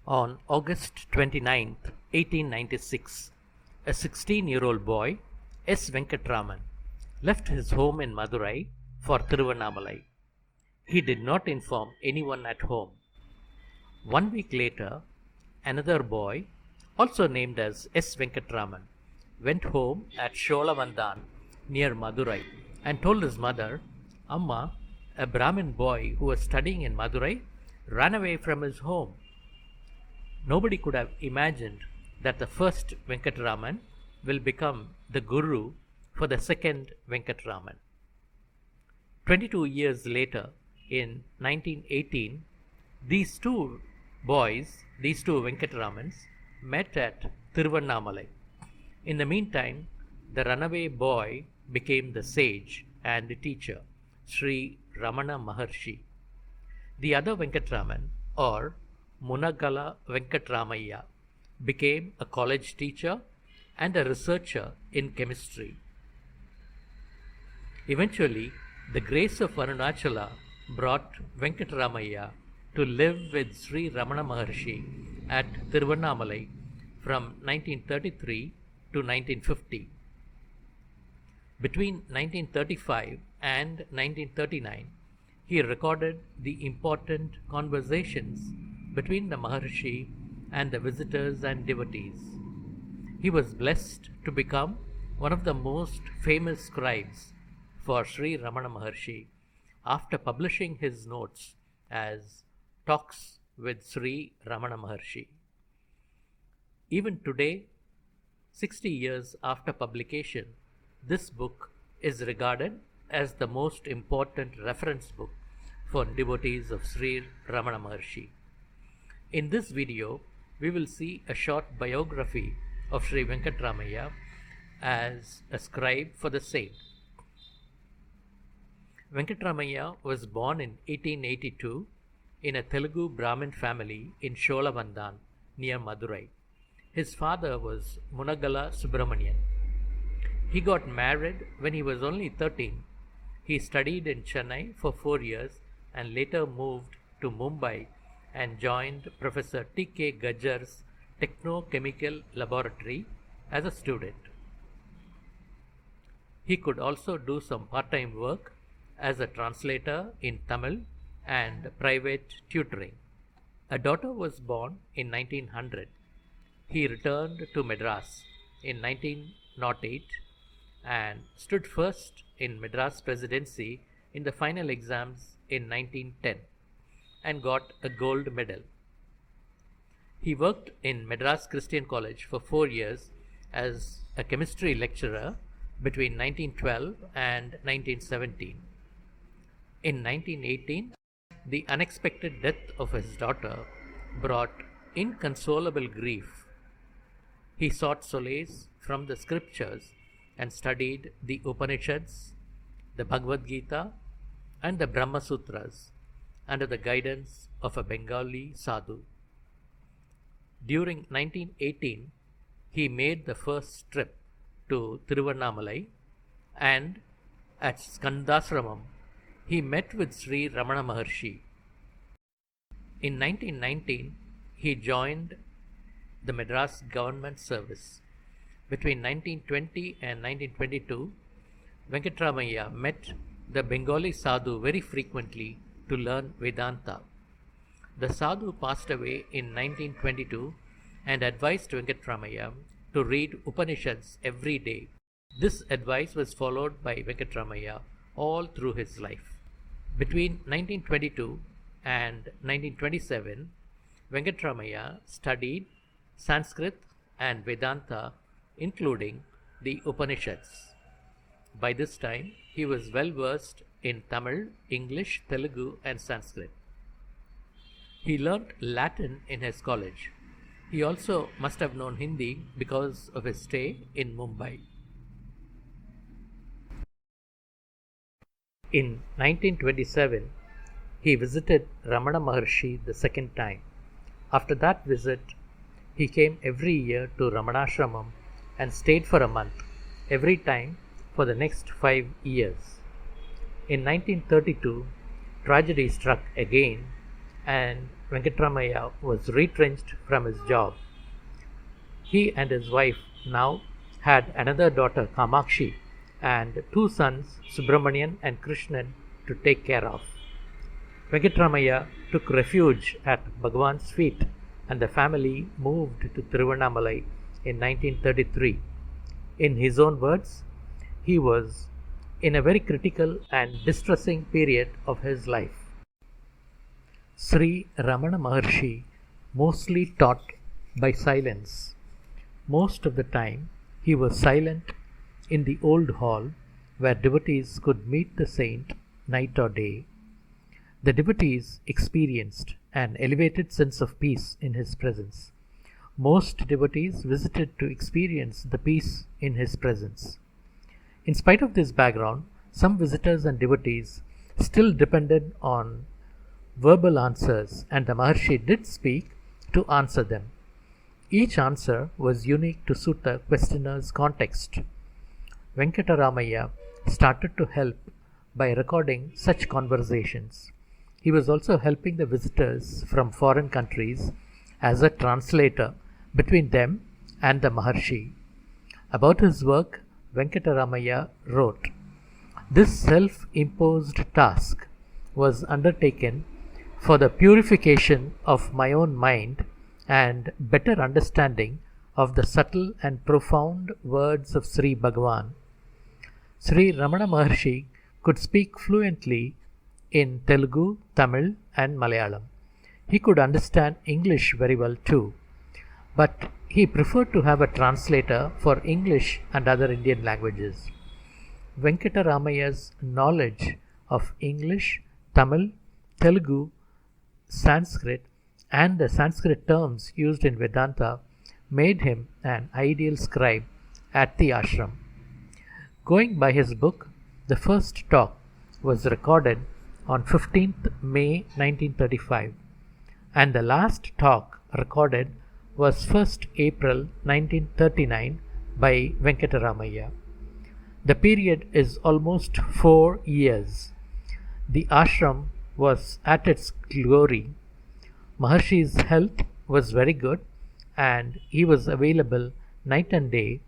On August 29th, 1896, a 16-year-old boy, S. Venkatraman, left his home in Madurai for Tiruvannamalai. He did not inform anyone at home. 1 week later, another boy, also named as S. Venkatraman, went home at Sholavandan near Madurai and told his mother, Amma, a Brahmin boy who was studying in Madurai, ran away from his home. Nobody could have imagined that the first Venkatraman will become the guru for the second Venkatraman. 22 years later, in 1918, these two Venkatramans, met at Tiruvannamalai. In the meantime, the runaway boy became the sage and the teacher, Sri Ramana Maharshi. The other Venkatraman, or Munagala Venkatramaya, became a college teacher and a researcher in chemistry. Eventually, the grace of Arunachala brought Venkatramaya to live with Sri Ramana Maharshi at Tiruvannamalai from 1933 to 1950. Between 1935 and 1939, he recorded the important conversations between the Maharshi and the visitors and devotees. He was blessed to become one of the most famous scribes for Sri Ramana Maharshi after publishing his notes as Talks with Sri Ramana Maharshi. Even today, 60 years after publication, this book is regarded as the most important reference book for devotees of Sri Ramana Maharshi. In this video, we will see a short biography of Sri Venkatramaya as a scribe for the saint. Venkatramaya was born in 1882 in a Telugu Brahmin family in Sholavandan near Madurai. His father was Munagala Subramanian. He got married when he was only 13. He studied in Chennai for 4 years and later moved to Mumbai and joined Professor T.K. Gajjar's Techno-Chemical Laboratory as a student. He could also do some part-time work as a translator in Tamil and private tutoring. A daughter was born in 1900. He returned to Madras in 1908 and stood first in Madras Presidency in the final exams in 1910 and got a gold medal. He worked in Madras Christian College for 4 years as a chemistry lecturer between 1912 and 1917. In 1918, the unexpected death of his daughter brought inconsolable grief. He sought solace from the scriptures and studied the Upanishads, the Bhagavad Gita, and the Brahma Sutras under the guidance of a Bengali sadhu. During 1918, he made the first trip to Tiruvannamalai, and at Skandasramam, he met with Sri Ramana Maharshi. In 1919, he joined the Madras government service. Between 1920 and 1922, Venkatramaya met the Bengali sadhu very frequently to learn Vedanta. The sadhu passed away in 1922 and advised Venkatramaya to read Upanishads every day. This advice was followed by Venkatramaya all through his life. Between 1922 and 1927, Venkatramaya studied Sanskrit and Vedanta, including the Upanishads. By this time, he was well versed in Tamil, English, Telugu, and Sanskrit. He learnt Latin in his college. He also must have known Hindi because of his stay in Mumbai. In 1927, he visited Ramana Maharshi the second time. After that visit, he came every year to Ramanashramam and stayed for a month, every time for the next 5 years. In 1932, tragedy struck again and Venkatramaya was retrenched from his job. He and his wife now had another daughter, Kamakshi, and two sons, Subramanian and Krishnan, to take care of. Venkatramaya took refuge at Bhagwan's feet, and the family moved to Tiruvannamalai in 1933. In his own words, he was in a very critical and distressing period of his life. Sri Ramana Maharshi mostly taught by silence. Most of the time, he was silent in the old hall where devotees could meet the saint night or day. The devotees experienced an elevated sense of peace in his presence. Most devotees visited to experience the peace in his presence. In spite of this background, some visitors and devotees still depended on verbal answers, and the Maharshi did speak to answer them. Each answer was unique to suit the questioner's context. Venkataramaya started to help by recording such conversations. He was also helping the visitors from foreign countries as a translator between them and the Maharshi. About his work, Venkataramaya wrote, "This self-imposed task was undertaken for the purification of my own mind and better understanding of the subtle and profound words of Sri Bhagavan." Sri Ramana Maharshi could speak fluently in Telugu, Tamil and Malayalam. He could understand English very well too, but he preferred to have a translator for English and other Indian languages. Venkataramaya's knowledge of English, Tamil, Telugu, Sanskrit and the Sanskrit terms used in Vedanta made him an ideal scribe at the ashram. Going by his book, the first talk was recorded on 15th May 1935 and the last talk recorded was 1st April 1939 by Venkataramaya. The period is almost 4 years. The ashram was at its glory. Maharshi's health was very good and he was available night and day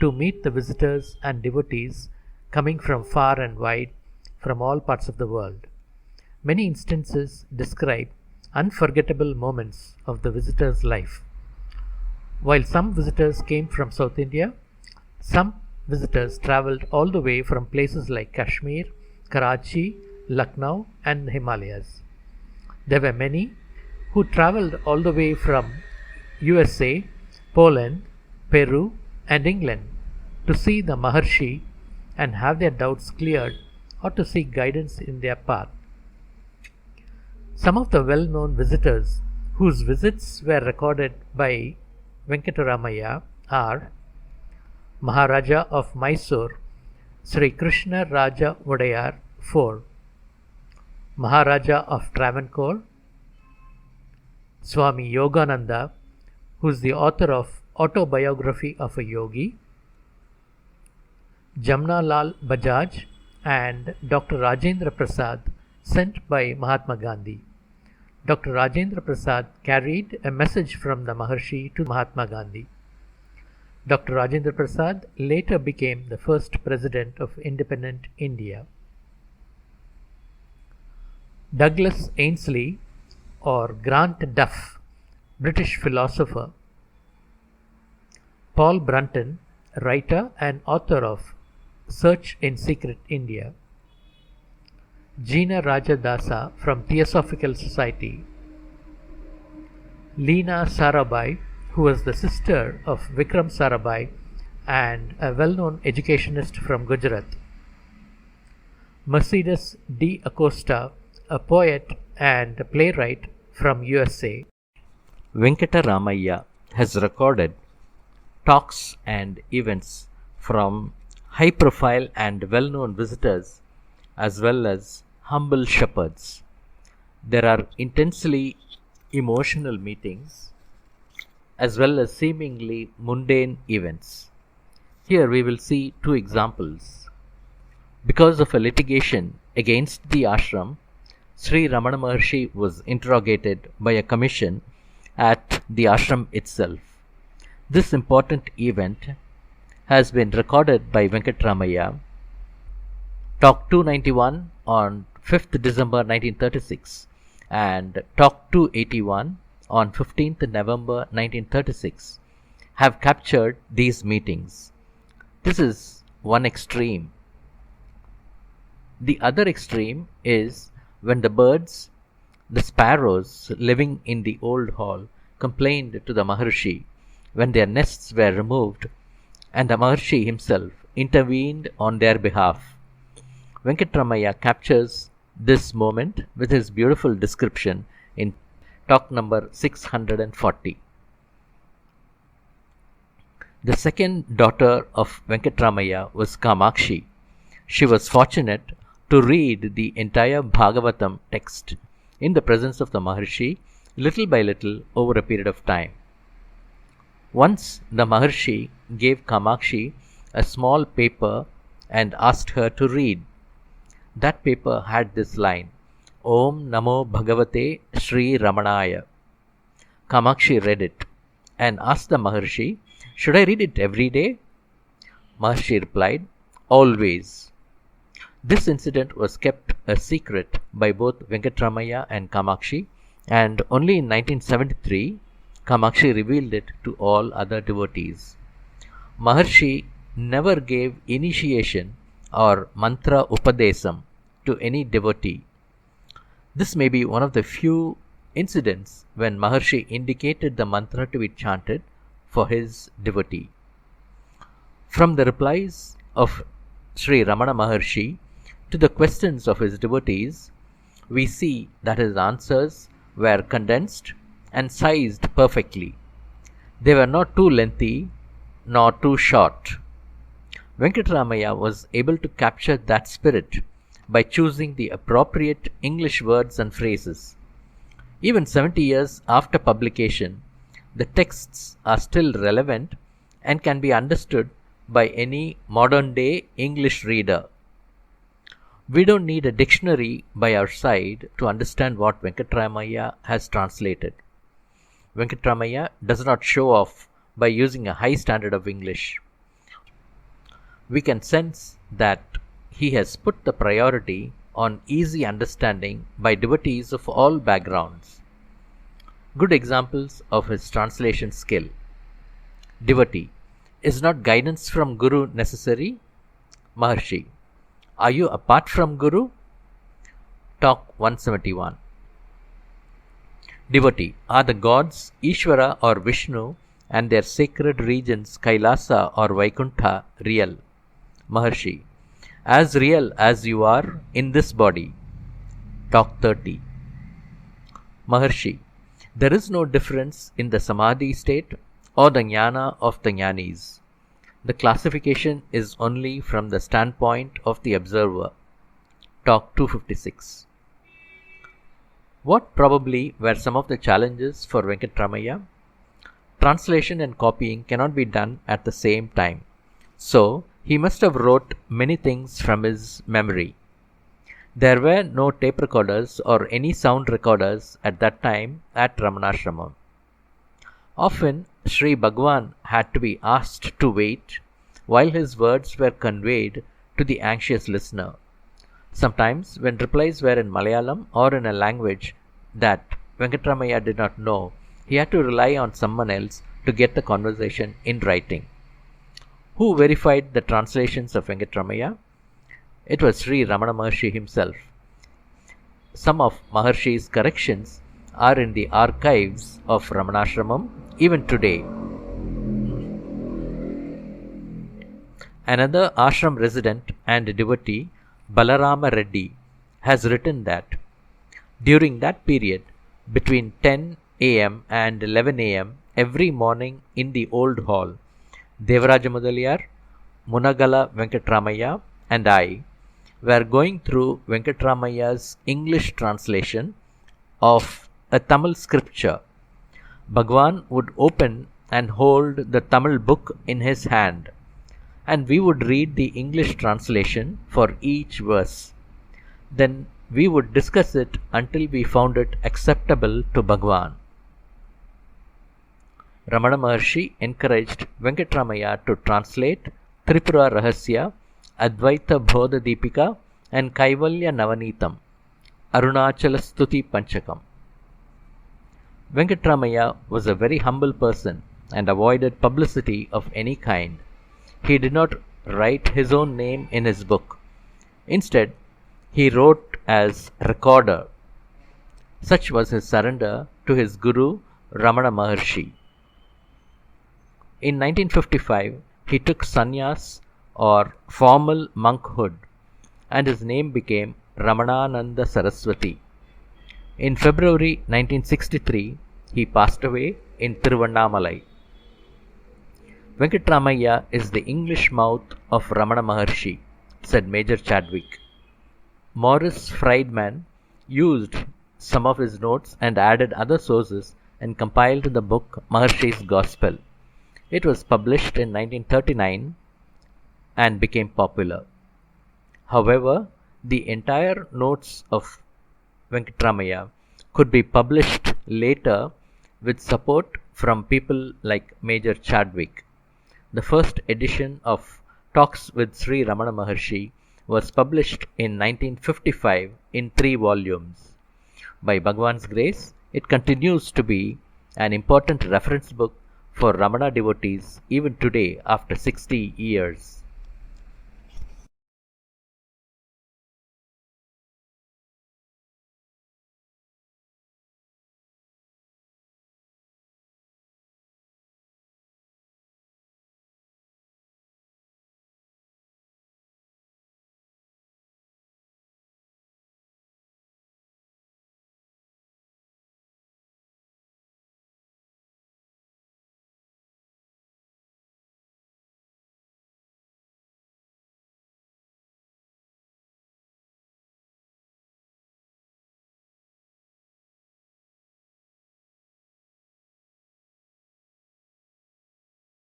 to meet the visitors and devotees coming from far and wide from all parts of the world. Many instances describe unforgettable moments of the visitor's life. While some visitors came from South India, some visitors travelled all the way from places like Kashmir, Karachi, Lucknow and the Himalayas. There were many who travelled all the way from USA, Poland, Peru and England to see the Maharshi and have their doubts cleared or to seek guidance in their path. Some of the well-known visitors whose visits were recorded by Venkataramaya are Maharaja of Mysore, Sri Krishna Raja Vodayar IV, Maharaja of Travancore, Swami Yogananda, who is the author of Autobiography of a Yogi, Jamna Lal Bajaj and Dr. Rajendra Prasad sent by Mahatma Gandhi. Dr. Rajendra Prasad carried a message from the Maharshi to Mahatma Gandhi. Dr. Rajendra Prasad later became the first president of independent India. Douglas Ainsley or Grant Duff, British philosopher. Paul Brunton, writer and author of Search in Secret India. Jeena Rajadasa from Theosophical Society. Leena Sarabhai, who was the sister of Vikram Sarabhai and a well-known educationist from Gujarat. Mercedes D. Acosta, a poet and a playwright from USA. Venkataramaya has recorded talks and events from high-profile and well-known visitors as well as humble shepherds. There are intensely emotional meetings as well as seemingly mundane events. Here we will see two examples. Because of a litigation against the ashram, Sri Ramana Maharshi was interrogated by a commission at the ashram itself. This important event has been recorded by Venkatramaya, Talk 291 on 5th December 1936 and Talk 281 on 15th November 1936 have captured these meetings. This is one extreme. The other extreme is when the birds, the sparrows living in the old hall, complained to the Maharshi when their nests were removed, and the Maharshi himself intervened on their behalf. Venkatramaya captures this moment with his beautiful description in talk number 640. The second daughter of Venkatramaya was Kamakshi. She was fortunate to read the entire Bhagavatam text in the presence of the Maharshi little by little over a period of time. Once the Maharshi gave Kamakshi a small paper and asked her to read. That paper had this line, Om Namo Bhagavate Sri Ramanaya. Kamakshi read it and asked the Maharshi, should I read it every day? Maharshi replied, always. This incident was kept a secret by both Venkatramaya and Kamakshi, and only in 1973 Kamakshi revealed it to all other devotees. Maharshi never gave initiation or mantra upadesam to any devotee. This may be one of the few incidents when Maharshi indicated the mantra to be chanted for his devotee. From the replies of Sri Ramana Maharshi to the questions of his devotees, we see that his answers were condensed and sized perfectly. They were not too lengthy nor too short. Venkatramaya was able to capture that spirit by choosing the appropriate English words and phrases. Even 70 years after publication, the texts are still relevant and can be understood by any modern-day English reader. We don't need a dictionary by our side to understand what Venkatramaya has translated. Venkatramaya does not show off by using a high standard of English. We can sense that he has put the priority on easy understanding by devotees of all backgrounds. Good examples of his translation skill. Devotee, is not guidance from Guru necessary? Maharshi, are you apart from Guru? Talk 171. Devotee, are the gods Ishvara or Vishnu and their sacred regions Kailasa or Vaikuntha real? Maharshi, as real as you are in this body. Talk 30. Maharshi, there is no difference in the Samadhi state or the Jnana of the Jnanis. The classification is only from the standpoint of the observer. Talk 256. What probably were some of the challenges for Venkatramaya? Translation and copying cannot be done at the same time. So, he must have wrote many things from his memory. There were no tape recorders or any sound recorders at that time at Ramanashramam. Often, Sri Bhagwan had to be asked to wait while his words were conveyed to the anxious listener. Sometimes, when replies were in Malayalam or in a language that Venkatramaya did not know, he had to rely on someone else to get the conversation in writing. Who verified the translations of Venkatramaya? It was Sri Ramana Maharshi himself. Some of Maharshi's corrections are in the archives of Ramanashramam even today. Another ashram resident and devotee, Balarama Reddy, has written that during that period between 10 a.m. and 11 a.m. every morning in the old hall, Devaraja Mudaliyar, Munagala Venkatramaya and I were going through Venkatramaya's English translation of a Tamil scripture. Bhagwan would open and hold the Tamil book in his hand, and we would read the English translation for each verse. Then We would discuss it until we found it acceptable to Bhagwan. Ramana Maharshi encouraged Venkatramaya to translate Tripura Rahasya, Advaita Bodha Deepika and Kaivalya Navanitam, Arunachala Stuti Panchakam. Venkatramaya was a very humble person and avoided publicity of any kind. He did not write his own name in his book. Instead, he wrote as recorder. Such was his surrender to his guru Ramana Maharshi. In 1955, he took sannyas or formal monkhood and his name became Ramanananda Saraswati. In February 1963, he passed away in Tiruvannamalai. Venkatramaya is the English mouth of Ramana Maharshi, said Major Chadwick. Maurice Friedman used some of his notes and added other sources and compiled the book Maharshi's Gospel. It was published in 1939 and became popular. However, the entire notes of Venkatramaya could be published later with support from people like Major Chadwick. The first edition of Talks with Sri Ramana Maharshi was published in 1955 in 3 volumes. By Bhagwan's grace, it continues to be an important reference book for Ramana devotees even today after 60 years.